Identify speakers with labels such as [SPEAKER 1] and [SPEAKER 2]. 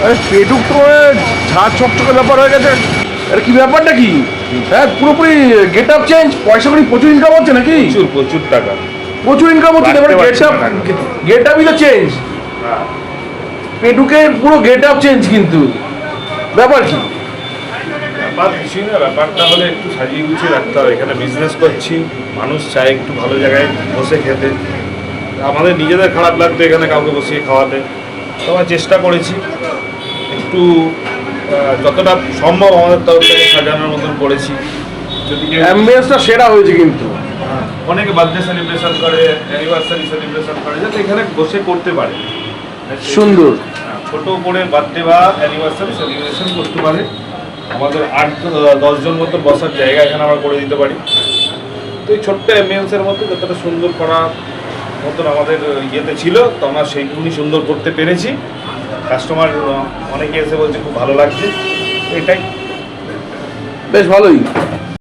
[SPEAKER 1] আরে পেটুক তো ঝাঁ চকচকে ব্যাপার হয়ে গেছে। আরে কি ব্যাপারটা কি? হ্যাঁ, পুরোপুরি গেট আপ চেঞ্জ, পয়সা করি প্রচুর ইনকাম হচ্ছে নাকি?
[SPEAKER 2] প্রচুর প্রচুর টাকা।
[SPEAKER 1] প্রচুর ইনকাম হচ্ছে, এবার গেট আপই তো চেঞ্জ। পেটুকের পুরো গেট আপ চেঞ্জ, কিন্তু ব্যাপার কি?
[SPEAKER 2] ব্যাপার কিছুই না, ব্যাপারটা হলে একটু সাজিয়ে গুছিয়ে রাখতে হবে। এখানে বিজনেস করছি, মানুষ চায় একটু ভালো জায়গায় বসে খেতে। আমাদের নিজেদের খারাপ লাগতো এখানে কাউকে বসিয়ে খাওয়াতে, তো আমরা চেষ্টা করেছি একটু যতটা সম্ভব আমাদের তরফ থেকে সাজানোর মতন করেছি। যদি
[SPEAKER 1] অ্যাম্বিয়েন্সটা সেরা হয়েছে কিন্তু।
[SPEAKER 2] অনেকে বার্থডে সেলিব্রেশন করে, অ্যানিভার্সারি সেলিব্রেশন করে, যাতে এখানে বসে করতে পারে।
[SPEAKER 1] সুন্দর
[SPEAKER 2] ছোট করে বার্থডে বা অ্যানিভার্সারি সেলিব্রেশন করতে পারে। আমাদের 8-10 জন মতো বসার জায়গা এখানে আমরা করে দিতে পারি। তো এই ছোট্ট অ্যাম্বিয়েন্সের মধ্যে যতটা সুন্দর করার মতন আমাদের ইয়েতে ছিল, তো আমরা সেইটুকুনি সুন্দর করতে পেরেছি। কাস্টমার অনেকে এসে বলছে খুব ভালো লাগছে, এটাই
[SPEAKER 1] বেশ ভালোই।